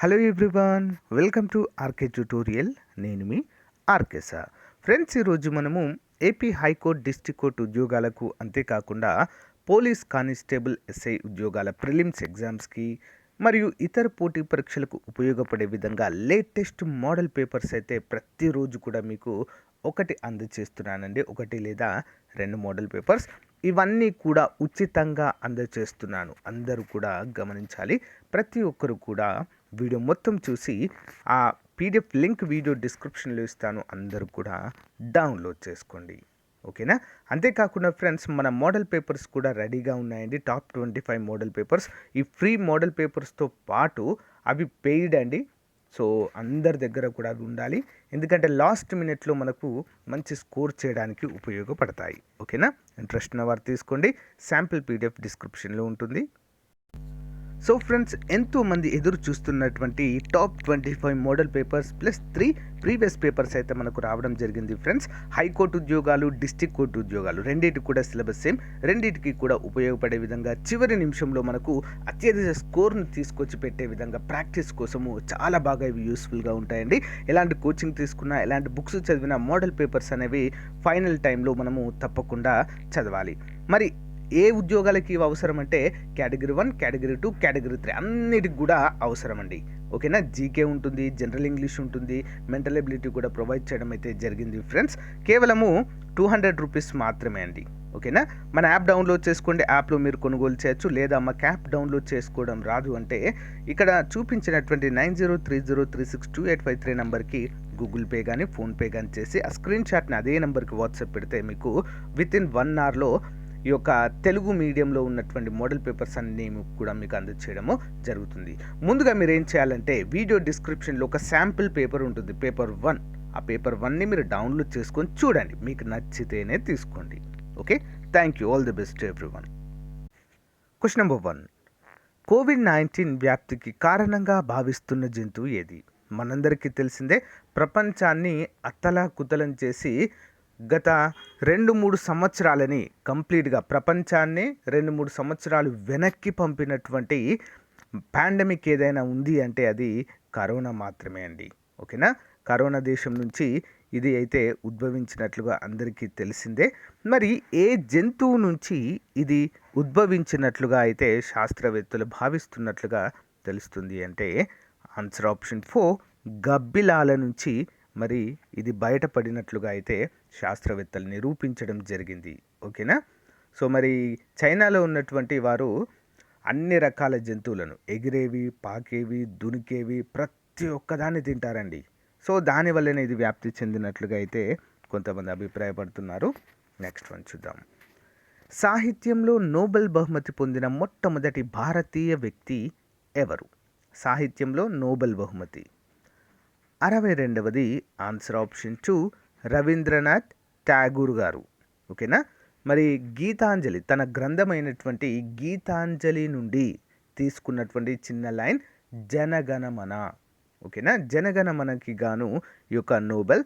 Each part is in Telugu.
Hello everyone, welcome to RK tutorial. నేను మీ ఆర్కే సార్. ఫ్రెండ్స్, ఈరోజు మనము ఏపీ హైకోర్టు డిస్ట్రిక్ట్ కోర్టు ఉద్యోగాలకు, అంతేకాకుండా పోలీస్ కానిస్టేబుల్ ఎస్ఐ ఉద్యోగాల ప్రిలిమ్స్ ఎగ్జామ్స్కి మరియు ఇతర పోటీ పరీక్షలకు ఉపయోగపడే విధంగా లేటెస్ట్ మోడల్ పేపర్స్ అయితే ప్రతిరోజు కూడా మీకు ఒకటి అందజేస్తున్నానండి. ఒకటి లేదా రెండు మోడల్ పేపర్స్, ఇవన్నీ కూడా ఉచితంగా అందజేస్తున్నాను. అందరూ కూడా గమనించాలి. ప్రతి ఒక్కరు కూడా వీడియో మొత్తం చూసి ఆ పీడిఎఫ్ లింక్ వీడియో డిస్క్రిప్షన్లో ఇస్తాను, అందరూ కూడా డౌన్లోడ్ చేసుకోండి. ఓకేనా? అంతేకాకుండా ఫ్రెండ్స్, మన మోడల్ పేపర్స్ కూడా రెడీగా ఉన్నాయండి. Top 25 model papers. ఈ ఫ్రీ మోడల్ పేపర్స్తో పాటు అవి పెయిడ్ అండి. సో అందరి దగ్గర కూడా అవి ఉండాలి, ఎందుకంటే లాస్ట్ మినిట్లో మనకు మంచి స్కోర్ చేయడానికి ఉపయోగపడతాయి. ఓకేనా? ఇంట్రెస్ట్ ఉన్న వారు తీసుకోండి. శాంపిల్ పీడిఎఫ్ డిస్క్రిప్షన్లో ఉంటుంది. సో ఫ్రెండ్స్, ఎంతోమంది ఎదురు చూస్తున్నటువంటి top 25 model papers plus 3 previous papers అయితే మనకు రావడం జరిగింది ఫ్రెండ్స్. హైకోర్టు ఉద్యోగాలు, డిస్ట్రిక్ట్ కోర్టు ఉద్యోగాలు రెండింటికి కూడా సిలబస్ సేమ్. రెండింటికి కూడా ఉపయోగపడే విధంగా చివరి నిమిషంలో మనకు అత్యధిక స్కోర్ను తీసుకొచ్చి పెట్టే విధంగా ప్రాక్టీస్ కోసము చాలా బాగా ఇవి యూస్ఫుల్గా ఉంటాయండి. ఎలాంటి కోచింగ్ తీసుకున్నా, ఎలాంటి బుక్స్ చదివినా మోడల్ పేపర్స్ అనేవి ఫైనల్ టైంలో మనము తప్పకుండా చదవాలి. మరి ఏ ఉద్యోగాలకి ఇవి అవసరం అంటే కేటగిరీ 1, కేటగిరీ 2, కేటగిరీ 3 అన్నిటికి కూడా అవసరం అండి. ఓకేనా? జీకే ఉంటుంది, జనరల్ ఇంగ్లీష్ ఉంటుంది, మెంటల్ ఎబిలిటీ కూడా ప్రొవైడ్ చేయడం అయితే జరిగింది ఫ్రెండ్స్. కేవలము 200 రూపీస్ మాత్రమే అండి. ఓకేనా? మన యాప్ డౌన్లోడ్ చేసుకోండి. యాప్లో మీరు కొనుగోలు చేయొచ్చు. లేదా మాకు యాప్ డౌన్లోడ్ చేసుకోవడం రాదు అంటే ఇక్కడ చూపించినటువంటి 9030362853 నెంబర్కి గూగుల్ పే కానీ, ఫోన్పే కానీ చేసి ఆ స్క్రీన్ షాట్ని అదే నెంబర్కి వాట్సాప్ పెడితే మీకు వితిన్ 1 అవర్లో ఈ యొక్క తెలుగు మీడియంలో ఉన్నటువంటి మోడల్ పేపర్స్ అన్నీ కూడా మీకు అందజేయడము జరుగుతుంది. ముందుగా మీరు ఏం చేయాలంటే వీడియో డిస్క్రిప్షన్లో ఒక శాంపిల్ పేపర్ ఉంటుంది, పేపర్ 1. ఆ పేపర్ 1ని మీరు డౌన్లోడ్ చేసుకొని చూడండి, మీకు నచ్చితేనే తీసుకోండి. Okay, thank you. All the best everyone. Question number 1. COVID-19 వ్యాప్తికి కారణంగా భావిస్తున్న జంతువు ఏది? మనందరికీ తెలిసిందే, ప్రపంచాన్ని అతలాకుతలం చేసి గత 2-3 సంవత్సరాలని కంప్లీట్గా ప్రపంచాన్ని 2-3 సంవత్సరాలు వెనక్కి పంపినటువంటి పాండమిక్ ఏదైనా ఉంది అంటే అది కరోనా మాత్రమే అండి. ఓకేనా? కరోనా దేశం నుంచి ఇది అయితే ఉద్భవించినట్లుగా అందరికీ తెలిసిందే. మరి ఏ జంతువు నుంచి ఇది ఉద్భవించినట్లుగా అయితే శాస్త్రవేత్తలు భావిస్తున్నట్లుగా తెలుస్తుంది అంటే ఆన్సర్ ఆప్షన్ 4, గబ్బిలాల నుంచి మరి ఇది బయటపడినట్లుగా అయితే శాస్త్రవేత్తలు నిరూపించడం జరిగింది. ఓకేనా? సో మరి చైనాలో ఉన్నటువంటి వారు అన్ని రకాల జంతువులను, ఎగిరేవి, పాకేవి, దునికేవి, ప్రతి ఒక్కదాన్ని తింటారండి. సో దానివల్లనే ఇది వ్యాప్తి చెందినట్లుగా అయితే కొంతమంది అభిప్రాయపడుతున్నారు. నెక్స్ట్ వన్ చూద్దాం. సాహిత్యంలో నోబెల్ బహుమతి పొందిన మొట్టమొదటి భారతీయ వ్యక్తి ఎవరు? సాహిత్యంలో నోబెల్ బహుమతి. 62వది ఆన్సర్ ఆప్షన్ 2, రవీంద్రనాథ్ ఠాగూర్ గారు. ఓకేనా? మరి గీతాంజలి, తన గ్రంథమైనటువంటి గీతాంజలి నుండి తీసుకున్నటువంటి చిన్న లైన్ జనగణమన. ఓకేనా? జనగణమనకి గాను ఈ యొక్క నోబెల్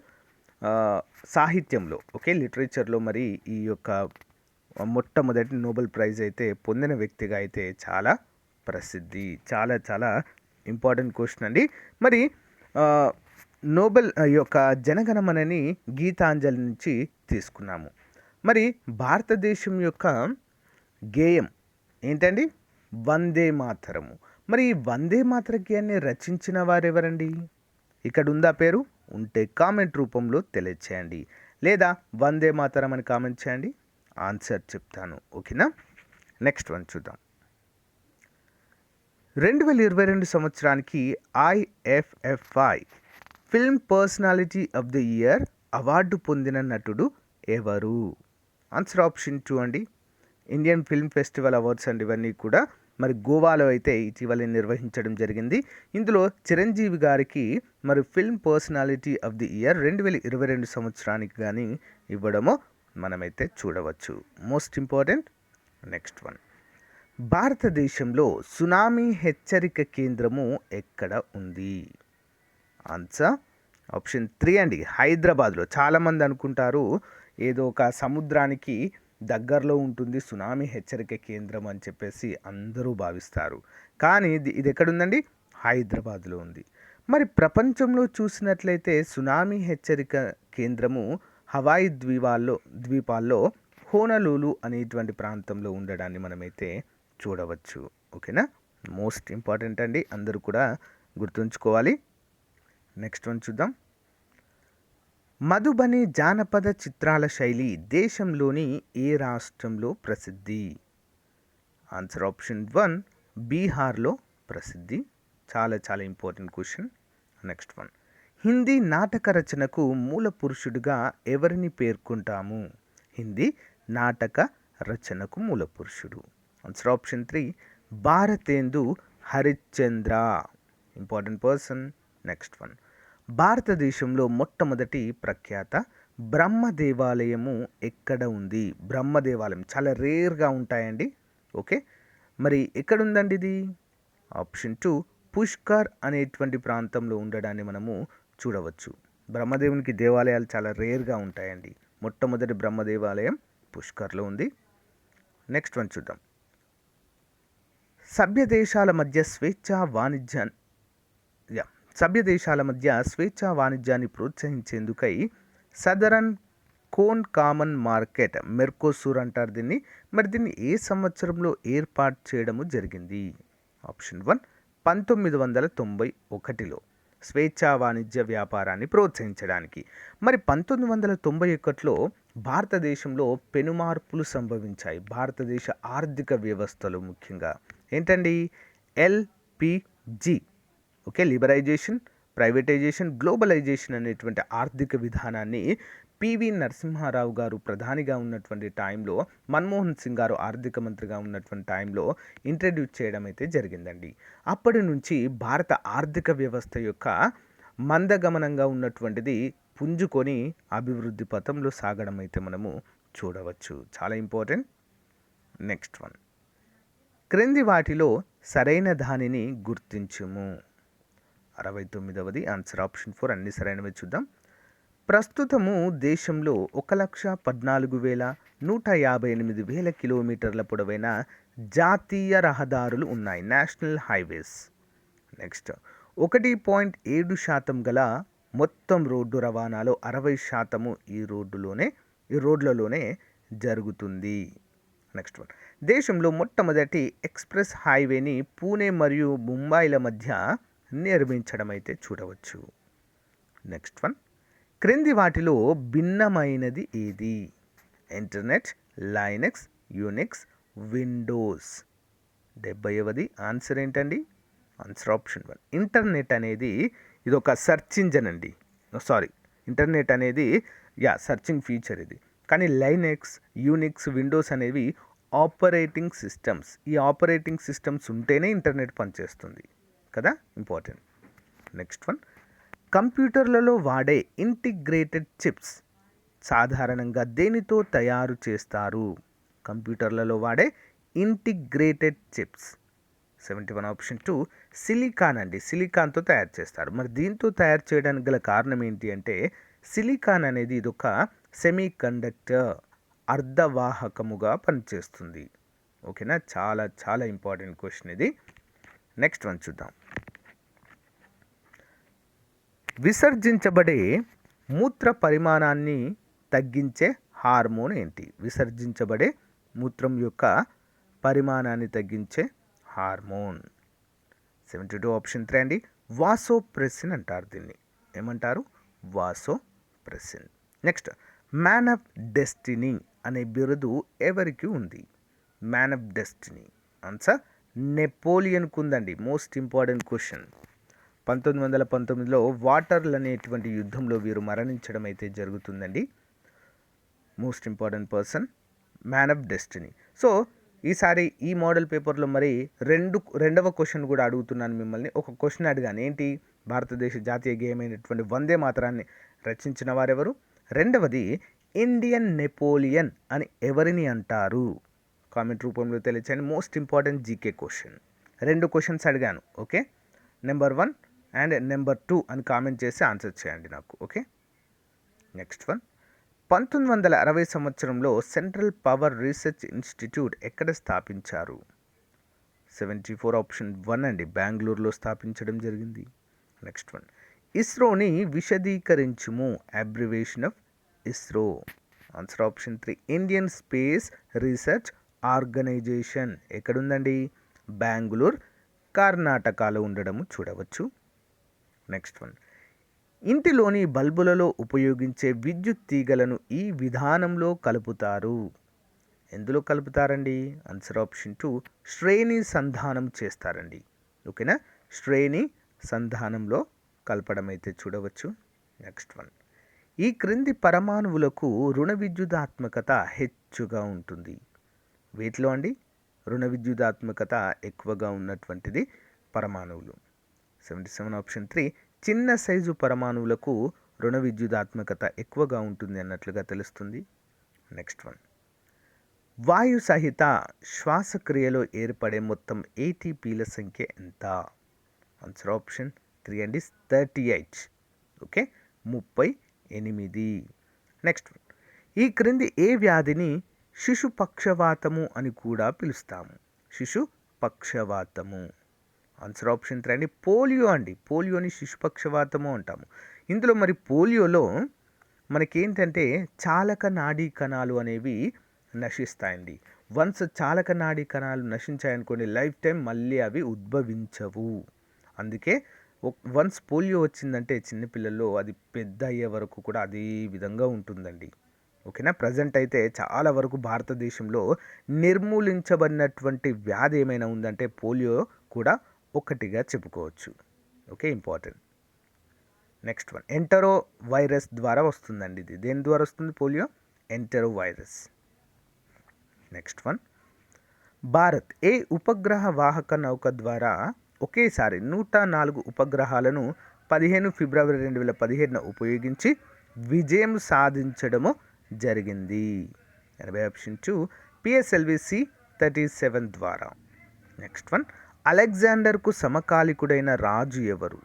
సాహిత్యంలో, ఓకే, లిటరేచర్లో మరి ఈ యొక్క మొట్టమొదటి నోబెల్ ప్రైజ్ అయితే పొందిన వ్యక్తిగా అయితే చాలా ప్రసిద్ధి. చాలా చాలా ఇంపార్టెంట్ క్వశ్చన్ అండి. మరి నోబెల్ యొక్క జనగణమనని గీతాంజలి నుంచి తీసుకున్నాము. మరి భారతదేశం యొక్క గేయం ఏంటండి? వందే మాతరము. మరి ఈ వందే మాతర గేయాన్ని రచించిన వారెవరండి? ఇక్కడ ఉందా పేరు? ఉంటే కామెంట్ రూపంలో తెలియచేయండి, లేదా వందే మాతరం అని కామెంట్ చేయండి, ఆన్సర్ చెప్తాను. ఓకేనా? నెక్స్ట్ వన్ చూద్దాం. 2022 సంవత్సరానికి IFFI film personality of the year award పొందిన నటుడు ఎవరు? ఆన్సర్ ఆప్షన్ 2 అండి. ఇండియన్ ఫిల్మ్ ఫెస్టివల్ అవార్డ్స్ అండి ఇవన్నీ కూడా. మరి గోవాలో అయితే ఇటీవల నిర్వహించడం జరిగింది. ఇందులో చిరంజీవి గారికి మరి film personality of the year 2022 సంవత్సరానికి కానీ ఇవ్వడమో మనమైతే చూడవచ్చు. Most important. Next one. భారతదేశంలో సునామీ హెచ్చరిక కేంద్రము ఎక్కడ ఉంది? ఆన్సర్ ఆప్షన్ 3 అండి, హైదరాబాద్లో. చాలామంది అనుకుంటారు ఏదో ఒక సముద్రానికి దగ్గరలో ఉంటుంది సునామీ హెచ్చరిక కేంద్రం అని చెప్పేసి అందరూ భావిస్తారు. కానీ ఇది ఎక్కడుందండి? హైదరాబాద్లో ఉంది. మరి ప్రపంచంలో చూసినట్లయితే సునామీ హెచ్చరిక కేంద్రము హవాయి ద్వీపాల్లో హోనలూలు అనేటువంటి ప్రాంతంలో ఉండడాన్ని మనమైతే చూడవచ్చు. ఓకేనా, మోస్ట్ ఇంపార్టెంట్ అండి, అందరూ కూడా గుర్తుంచుకోవాలి. నెక్స్ట్ వన్ చూద్దాం. మధుబని జానపద చిత్రాల శైలి దేశంలోని ఏ రాష్ట్రంలో ప్రసిద్ధి? ఆన్సర్ ఆప్షన్ 1 బీహార్లో ప్రసిద్ధి. చాలా చాలా important question. Next one. Hindi నాటక రచనకు మూల పురుషుడిగా ఎవరిని పేర్కొంటాము? హిందీ నాటక రచనకు మూల పురుషుడు. Answer option 3 Bharatendu Harishchandra, important person. Next one. భారతదేశంలో మొట్టమొదటి ప్రఖ్యాత బ్రహ్మ దేవాలయము ఎక్కడ ఉంది? బ్రహ్మ దేవాలయం చాలా రేర్గా ఉంటాయండి. ఓకే, మరి ఎక్కడుందండి ఇది? ఆప్షన్ 2 పుష్కర్ అనేటువంటి ప్రాంతంలో ఉండడాన్ని మనము చూడవచ్చు. బ్రహ్మదేవునికి దేవాలయాలు చాలా రేర్గా ఉంటాయండి. మొట్టమొదటి బ్రహ్మ దేవాలయం పుష్కర్లో ఉంది. నెక్స్ట్ వన్ చూద్దాం. సభ్య దేశాల మధ్య స్వేచ్ఛా వాణిజ్యాన్ని ప్రోత్సహించేందుకై southern cone common market Mercosur అంటారు దీన్ని. మరి దీన్ని ఏ సంవత్సరంలో ఏర్పాటు చేయడము జరిగింది? ఆప్షన్ 1 1991లో స్వేచ్ఛా వాణిజ్య వ్యాపారాన్ని ప్రోత్సహించడానికి. మరి 1991లో భారతదేశంలో పెనుమార్పులు సంభవించాయి. భారతదేశ ఆర్థిక వ్యవస్థలో ముఖ్యంగా ఏంటండి? LPG, okay, liberalisation, privatisation, globalisation అనేటువంటి ఆర్థిక విధానాన్ని పివి నరసింహారావు గారు ప్రధానిగా ఉన్నటువంటి టైంలో, మన్మోహన్ సింగ్ గారు ఆర్థిక మంత్రిగా ఉన్నటువంటి టైంలో ఇంట్రడ్యూస్ చేయడం అయితే జరిగిందండి. అప్పటి నుంచి భారత ఆర్థిక వ్యవస్థ యొక్క మందగమనంగా ఉన్నటువంటిది పుంజుకొని అభివృద్ధి పథంలో సాగడం అయితే మనము చూడవచ్చు. చాలా ఇంపార్టెంట్. Next one. క్రింది వాటిలో సరైన దానిని గుర్తించుము. 69వది ఆన్సర్ ఆప్షన్ 4 అన్ని సరైనవి చూద్దాం. ప్రస్తుతము దేశంలో 1,14,158 కిలోమీటర్ల పొడవైన జాతీయ రహదారులు ఉన్నాయి, నేషనల్ హైవేస్. నెక్స్ట్ 1.7% గల మొత్తం రోడ్డు రవాణాలో 60% ఈ రోడ్లలోనే జరుగుతుంది. Next one. దేశంలో మొట్టమొదటి ఎక్స్ప్రెస్ హైవేని పూణే మరియు ముంబైల మధ్య నిర్మించడం అయితే చూడవచ్చు. Next one. క్రింది వాటిలో భిన్నమైనది ఏది? Internet, Linux, Unix, Windows. 70వది ఆన్సర్ ఏంటండి? ఆన్సర్ ఆప్షన్ 1 ఇంటర్నెట్ అనేది ఇది ఒక సెర్చ్ ఇంజన్ అండి. ఇంటర్నెట్ అనేది సర్చింగ్ ఫీచర్ ఇది. కానీ లైనక్స్, యూనిక్స్, విండోస్ అనేవి ఆపరేటింగ్ సిస్టమ్స్. ఈ ఆపరేటింగ్ సిస్టమ్స్ ఉంటేనే ఇంటర్నెట్ పనిచేస్తుంది కదా, ఇంపార్టెంట్. Next one. కంప్యూటర్లలో వాడే ఇంటిగ్రేటెడ్ చిప్స్ సాధారణంగా దేనితో తయారు చేస్తారు? కంప్యూటర్లలో వాడే ఇంటిగ్రేటెడ్ చిప్స్ 71 ఆప్షన్ 2 సిలికాన్ అండి. సిలికాన్తో తయారు చేస్తారు. మరి దీంతో తయారు చేయడానికి గల కారణం ఏంటి అంటే సిలికాన్ అనేది ఇదొక సెమీ కండక్టర్, అర్ధవాహకముగా పనిచేస్తుంది. ఓకేనా, చాలా చాలా ఇంపార్టెంట్ క్వశ్చన్ ఇది. నెక్స్ట్ వన్ చూద్దాం. విసర్జించబడే మూత్ర పరిమాణాన్ని తగ్గించే హార్మోన్ ఏంటి? విసర్జించబడే మూత్రం యొక్క పరిమాణాన్ని తగ్గించే హార్మోన్ 72 ఆప్షన్ 3 అండి. వాసోప్రెసిన్ అంటారు దీన్ని. ఏమంటారు? Vasopressin. Next. Man of destiny అనే బిరుదు ఎవరికి ఉంది? మ్యాన్ ఆఫ్ డెస్టినీ ఆన్సర్ నెపోలియన్కు ఉందండి. Most important question. 1919లో వాటర్లు అనేటువంటి యుద్ధంలో వీరు మరణించడం అయితే జరుగుతుందండి. Most important person, man of destiny. So ఈసారి ఈ మోడల్ పేపర్లో మరి రెండవ క్వశ్చన్ కూడా అడుగుతున్నాను మిమ్మల్ని. ఒక క్వశ్చన్ అడిగాను, ఏంటి? భారతదేశ జాతీయ గేయమైనటువంటి వందే మాతరాన్ని రచించిన వారెవరు? రెండవది, ఇండియన్ నెపోలియన్ అని ఎవరిని అంటారు? కామెంట్ రూపంలో తెలియచేయండి. Most important GK question. 2 questions అడిగాను. ఓకే, నెంబర్ 1 అండ్ నెంబర్ 2 అని కామెంట్ చేసి ఆన్సర్ చేయండి నాకు. Okay, next one. 1960 సంవత్సరంలో సెంట్రల్ పవర్ రీసెర్చ్ ఇన్స్టిట్యూట్ ఎక్కడ స్థాపించారు? 74 ఆప్షన్ 1 అండి, బెంగళూరులో స్థాపించడం జరిగింది. నెక్స్ట్ వన్, ఇస్రోని విశదీకరించుము, abbreviation of ISRO. Answer option 3, Indian space research organisation. ఎక్కడుందండి? బెంగళూరు, కర్ణాటకలో ఉండడము చూడవచ్చు. నెక్స్ట్ వన్, ఇంటిలోని బల్బులలో ఉపయోగించే విద్యుత్ తీగలను ఈ విధానంలో కలుపుతారు. ఎందులో కలుపుతారండి? ఆన్సర్ ఆప్షన్ 2, శ్రేణి సంధానం చేస్తారండి. ఓకేనా, శ్రేణి సంధానంలో కలపడం అయితే చూడవచ్చు. నెక్స్ట్ వన్, ఈ క్రింది పరమాణువులకు రుణ విద్యుదాత్మకత హెచ్చుగా ఉంటుంది. వీటిలో అండి రుణ విద్యుదాత్మకత ఎక్కువగా ఉన్నటువంటిది పరమాణువులు. 77 ఆప్షన్ 3, చిన్న సైజు పరమాణువులకు రుణ విద్యుదాత్మకత ఎక్కువగా ఉంటుంది అన్నట్లుగా తెలుస్తుంది. నెక్స్ట్ వన్, వాయు సహిత శ్వాసక్రియలో ఏర్పడే మొత్తం ఏటీపీల సంఖ్య ఎంత? ఆన్సర్ ఆప్షన్ 3 అండి, 38. ఓకే, 38. నెక్స్ట్ వన్, ఈ క్రింది ఏ వ్యాధిని శిశు పక్షవాతము అని కూడా పిలుస్తాము? శిశు పక్షవాతము. ఆన్సర్ ఆప్షన్ 3 అండి, పోలియో అండి. పోలియోని శిశు పక్షవాతము అంటాము. ఇందులో మరి పోలియోలో మనకేంటంటే చాలక నాడీ కణాలు అనేవి నశిస్తాయండి. వన్స్ చాలక నాడీ కణాలు నశించాయనుకోండి, లైఫ్ టైం మళ్ళీ అవి ఉద్భవించవు. అందుకే వన్స్ పోలియో వచ్చిందంటే చిన్నపిల్లల్లో అది పెద్ద అయ్యే వరకు కూడా అదే విధంగా ఉంటుందండి. ఓకేనా, ప్రజెంట్ అయితే చాలా వరకు భారతదేశంలో నిర్మూలించబడినటువంటి వ్యాధి ఏమైనా ఉందంటే పోలియో కూడా ఒకటిగా చెప్పుకోవచ్చు. Okay, important. Next one, entero virus ద్వారా వస్తుందండి. ఇది దేని ద్వారా వస్తుంది? Polio entero virus. Next one, Bharat ఏ ఉపగ్రహ వాహక నౌక ద్వారా ఒకేసారి 104 ఉపగ్రహాలను 15 ఫిబ్రవరి 2017 ఉపయోగించి విజయం సాధించడము జరిగింది? 80 ఆప్షన్ 2, PSLV C-37 ద్వారా. నెక్స్ట్ వన్, అలెగ్జాండర్కు సమకాలికుడైన రాజు ఎవరు?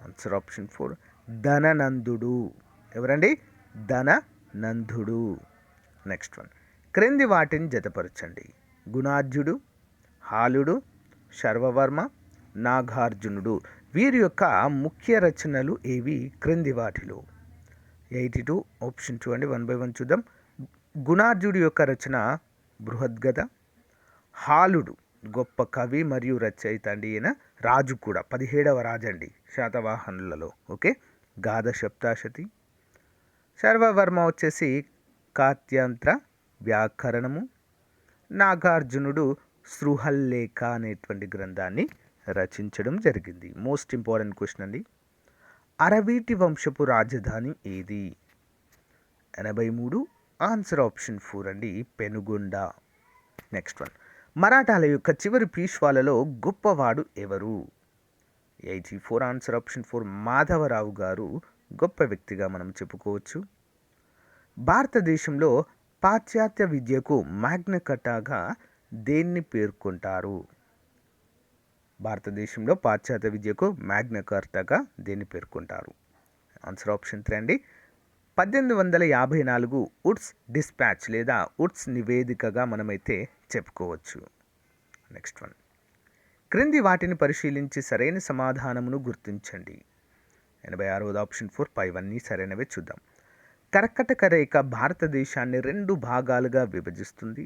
Answer option 4, ధననందుడు. ఎవరండి? ధననందుడు. నెక్స్ట్ వన్, క్రింది వాటిని జతపరచండి. గుణార్జుడు, హాలుడు, శర్వవర్మ, నాగార్జునుడు. వీరి యొక్క ముఖ్య రచనలు ఏవి క్రింది వాటిలో? 82 ఆప్షన్ 2 అండి, 1 by 1 చూద్దాం. గుణార్జుడు యొక్క రచన బృహద్గద. హాలుడు గొప్ప కవి మరియు రచయిత అండి. ఈయన రాజు కూడా, 17వ రాజు అండి శాతవాహనులలో. ఓకే, గాథ సప్తాశతి. శర్వవర్మ వచ్చేసి కాత్యంత్ర వ్యాకరణము. నాగార్జునుడు సృహల్లేఖ అనేటువంటి గ్రంథాన్ని రచించడం జరిగింది. మోస్ట్ ఇంపార్టెంట్ క్వశ్చన్ అండి. అరవీటి వంశపు రాజధాని ఏది? 83 ఆన్సర్ ఆప్షన్ 4 అండి, పెనుగొండ. నెక్స్ట్ వన్, మరాఠాల యొక్క చివరి పీష్వాలలో గొప్పవాడు ఎవరు? 84 ఆన్సర్ ఆప్షన్ 4, మాధవరావు గారు గొప్ప వ్యక్తిగా మనం చెప్పుకోవచ్చు. భారతదేశంలో పాశ్చాత్య విద్యకు మ్యాగ్నా కార్టాగా దేన్ని పేర్కొంటారు? భారతదేశంలో పాశ్చాత్య విద్యకు మ్యాగ్నా కార్టాగా దేన్ని పేర్కొంటారు? ఆన్సర్ ఆప్షన్ 3 అండి, 1854 వుడ్స్ డిస్పాచ్ లేదా వుడ్స్ నివేదికగా మనమైతే చెప్పుకోవచ్చు. నెక్స్ట్ వన్, క్రింది వాటిని పరిశీలించి సరైన సమాధానమును గుర్తించండి. 86వ ఆప్షన్ 4, పైవన్నీ సరైనవే. చూద్దాం. కర్కటక రేఖ భారతదేశాన్ని 2 భాగాలుగా విభజిస్తుంది.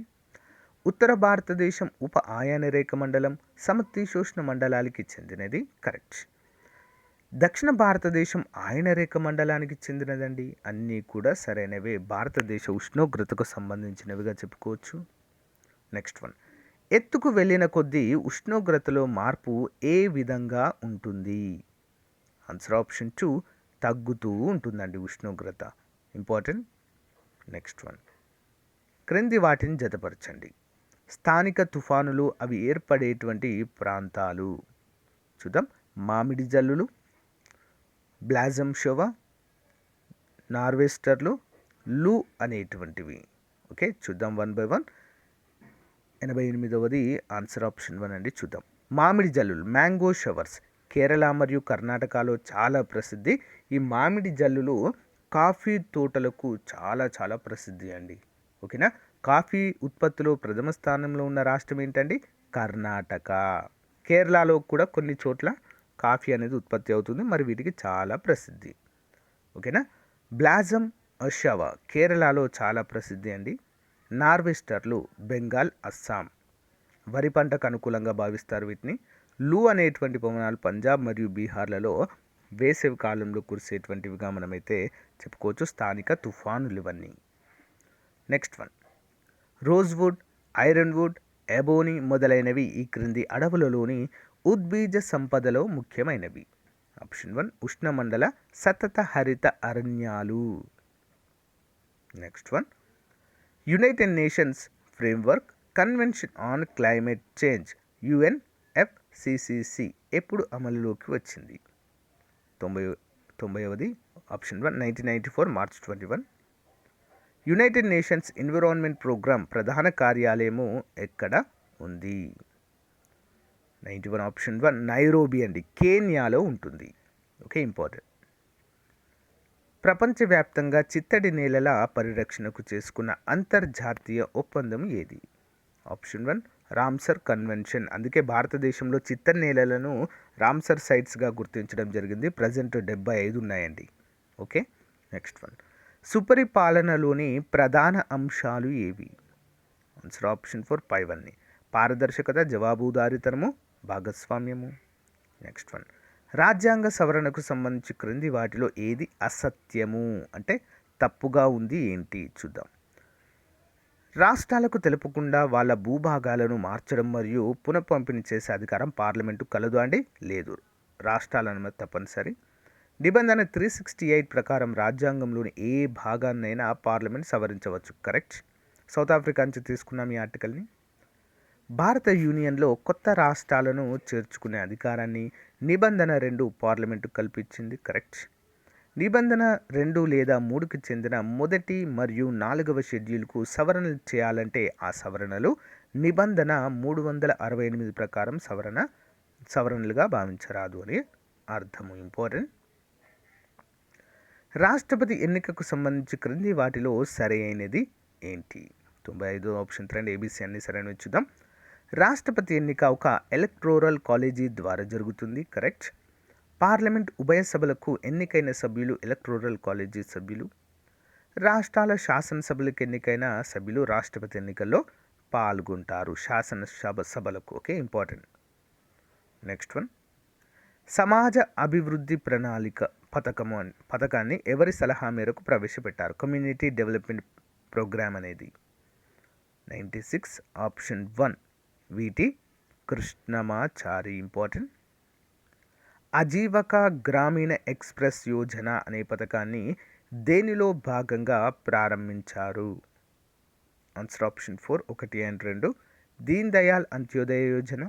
ఉత్తర భారతదేశం ఉప ఆయాన రేఖ మండలం, సమశీతోష్ణ మండలానికి చెందినది. కరెక్ట్. దక్షిణ భారతదేశం ఆయన రేఖ మండలానికి చెందినదండి. అన్నీ కూడా సరైనవే, భారతదేశ ఉష్ణోగ్రతకు సంబంధించినవిగా చెప్పుకోవచ్చు. నెక్స్ట్ వన్, ఎత్తుకు వెళ్ళిన కొద్దీ ఉష్ణోగ్రతలో మార్పు ఏ విధంగా ఉంటుంది? ఆన్సర్ ఆప్షన్ 2, తగ్గుతూ ఉంటుందండి ఉష్ణోగ్రత. ఇంపార్టెంట్. నెక్స్ట్ వన్, క్రింది వాటిని జతపరచండి. స్థానిక తుఫానులు అవి ఏర్పడేటువంటి ప్రాంతాలు. చూద్దాం. మామిడి జల్లులు, బ్లాజమ్ షోవా, నార్వెస్టర్లు, లూ అనేటువంటివి. ఓకే, చూద్దాం 1 by 1. 88వది ఆన్సర్ ఆప్షన్ 1 అండి. చూద్దాం. మామిడి జల్లులు, మ్యాంగో షవర్స్, కేరళ మరియు కర్ణాటకలో చాలా ప్రసిద్ధి. ఈ మామిడి జల్లులు కాఫీ తోటలకు చాలా చాలా ప్రసిద్ధి అండి. ఓకేనా, కాఫీ ఉత్పత్తిలో ప్రథమ స్థానంలో ఉన్న రాష్ట్రం ఏంటండి? కర్ణాటక. కేరళలో కూడా కొన్ని చోట్ల కాఫీ అనేది ఉత్పత్తి అవుతుంది, మరి వీటికి చాలా ప్రసిద్ధి. ఓకేనా. బ్లాజమ్ అషావా కేరళలో చాలా ప్రసిద్ధి అండి. నార్వెస్టర్లు బెంగాల్, అస్సాం. వరి పంటకు అనుకూలంగా భావిస్తారు వీటిని. లూ అనేటువంటి పవనాలు పంజాబ్ మరియు బీహార్లలో వేసవి కాలంలో కురిసేటువంటివిగా మనమైతే చెప్పుకోవచ్చు. స్థానిక తుఫానులు ఇవన్నీ. నెక్స్ట్ వన్, రోజ్వుడ్, ఐరన్వుడ్, ఎబోనీ మొదలైనవి ఈ క్రింది అడవులలోని ఉద్బీజ సంపదలో ముఖ్యమైనవి. ఆప్షన్ 1 ఉష్ణమండల సతత హరిత అరణ్యాలు. Next one, United Nations Framework Convention on Climate Change UNFCCC ఎప్పుడు అమలులోకి వచ్చింది? 90వది. Option 1 1994 March 21. United Nations Environment Programme ప్రధాన కార్యాలయము ఎక్కడ ఉంది? 91 ఆప్షన్ 1 నైరోబి అండి, కేన్యాలో ఉంటుంది. Okay, important. ప్రపంచవ్యాప్తంగా చిత్తడి నేలల పరిరక్షణకు చేసుకున్న అంతర్జాతీయ ఒప్పందం ఏది? Option 1 Ramsar convention. అందుకే భారతదేశంలో చిత్తడి నేలలను రామ్సర్ సైట్స్గా గుర్తించడం జరిగింది. ప్రజెంట్ 75 ఉన్నాయండి. ఓకే, నెక్స్ట్ వన్, సుపరిపాలనలోని ప్రధాన అంశాలు ఏవి? ఆన్సర్ ఆప్షన్ 4 పైవన్నీ. పారదర్శకత, జవాబుదారీతనము, భాగస్వామ్యము. నెక్స్ట్ వన్, రాజ్యాంగ సవరణకు సంబంధించి క్రింది వాటిలో ఏది అసత్యము అంటే తప్పుగా ఉంది ఏంటి చూద్దాం. రాష్ట్రాలకు తెలుపకుండా వాళ్ళ భూభాగాలను మార్చడం మరియు పునఃపంపిణీ చేసే అధికారం పార్లమెంటు కలదు అండి? లేదు, రాష్ట్రాల అనుమతి తప్పనిసరి. నిబంధన 368 ప్రకారం రాజ్యాంగంలోని ఏ భాగాన్నైనా పార్లమెంట్ సవరించవచ్చు. కరెక్ట్. సౌత్ ఆఫ్రికా నుంచి తీసుకున్నాం ఈ ఆర్టికల్ని. భారత యూనియన్లో కొత్త రాష్ట్రాలను చేర్చుకునే అధికారాన్ని నిబంధన 2 పార్లమెంటు కల్పించింది. కరెక్ట్. నిబంధన 2 లేదా 3కి చెందిన మొదటి మరియు 4వ షెడ్యూల్కు సవరణలు చేయాలంటే ఆ సవరణలు నిబంధన 368 ప్రకారం సవరణలుగా భావించరాదు అని అర్థము. ఇంపార్టెంట్. రాష్ట్రపతి ఎన్నికకు సంబంధించి క్రింది వాటిలో సరైనది ఏంటి? 95 ఆప్షన్ 2 ABC అన్ని సరైనవి చూద్దాం. రాష్ట్రపతి ఎన్నిక ఒక ఎలక్టోరల్ కాలేజీ ద్వారా జరుగుతుంది. కరెక్ట్. పార్లమెంట్ ఉభయ సభలకు ఎన్నికైన సభ్యులు ఎలక్టోరల్ కాలేజీ సభ్యులు. రాష్ట్రాల శాసనసభలకు ఎన్నికైన సభ్యులు రాష్ట్రపతి ఎన్నికల్లో పాల్గొంటారు సభలకు. Okay, important. నెక్స్ట్ వన్, సమాజ అభివృద్ధి ప్రణాళిక పథకాన్ని ఎవరి సలహా మేరకు ప్రవేశపెట్టారు? కమ్యూనిటీ డెవలప్మెంట్ ప్రోగ్రామ్ అనేది. 96 ఆప్షన్ 1 వీటి కృష్ణమాచారి. ఇంపార్టెంట్. అజీవక గ్రామీణ ఎక్స్ప్రెస్ యోజన అనే పథకాన్ని దేనిలో భాగంగా ప్రారంభించారు? Answer option 4 1 and 2 Deen Dayal Antyodaya Yojana,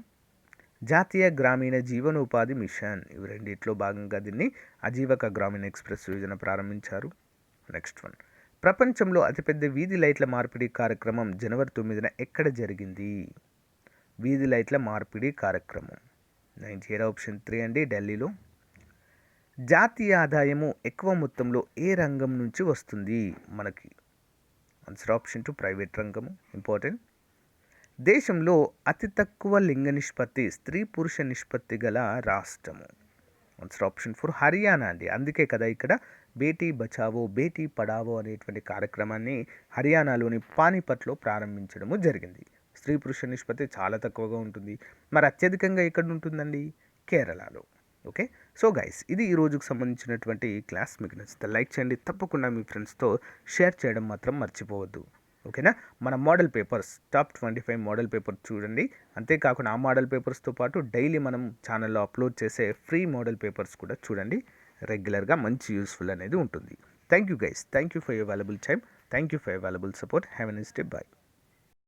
జాతీయ గ్రామీణ జీవనోపాధి మిషన్. ఇవి రెండిట్లో భాగంగా దీన్ని అజీవక గ్రామీణ ఎక్స్ప్రెస్ యోజన ప్రారంభించారు. నెక్స్ట్ వన్, ప్రపంచంలో అతిపెద్ద వీధి లైట్ల మార్పిడి కార్యక్రమం జనవరి 9న ఎక్కడ జరిగింది? వీధి లైట్ల మార్పిడి కార్యక్రమం 98 ఆప్షన్ 3 అండి, ఢిల్లీలో. జాతీయ ఆదాయము ఎక్కువ మొత్తంలో ఏ రంగం నుంచి వస్తుంది మనకి? ఆన్సర్ ఆప్షన్ 2 ప్రైవేట్ రంగము. ఇంపార్టెంట్. దేశంలో అతి తక్కువ లింగ నిష్పత్తి స్త్రీ పురుష నిష్పత్తి గల రాష్ట్రము? ఆన్సర్ ఆప్షన్ 4 హర్యానా అండి. అందుకే కదా ఇక్కడ బేటీ బచావో బేటీ పడావో అనేటువంటి కార్యక్రమాన్ని హర్యానాలోని పానీపట్లో ప్రారంభించడము జరిగింది. స్త్రీ పురుష నిష్పత్తి చాలా తక్కువగా ఉంటుంది. మరి అత్యధికంగా ఎక్కడ ఉంటుందండి? కేరళలో. ఓకే, సో గైస్, ఇది ఈ రోజుకు సంబంధించినటువంటి క్లాస్. మీకు నచ్చితే లైక్ చేయండి, తప్పకుండా మీ ఫ్రెండ్స్తో షేర్ చేయడం మాత్రం మర్చిపోవద్దు. ఓకేనా. మన model papers top 25 model paper చూడండి. అంతేకాకుండా ఆ మోడల్ పేపర్స్తో పాటు డైలీ మనం ఛానల్లో అప్లోడ్ చేసే ఫ్రీ మోడల్ పేపర్స్ కూడా చూడండి. రెగ్యులర్గా మంచి యూస్ఫుల్ అనేది ఉంటుంది. Thank you guys, thank you for your valuable time, thank you for your valuable support. Have a nice day, bye.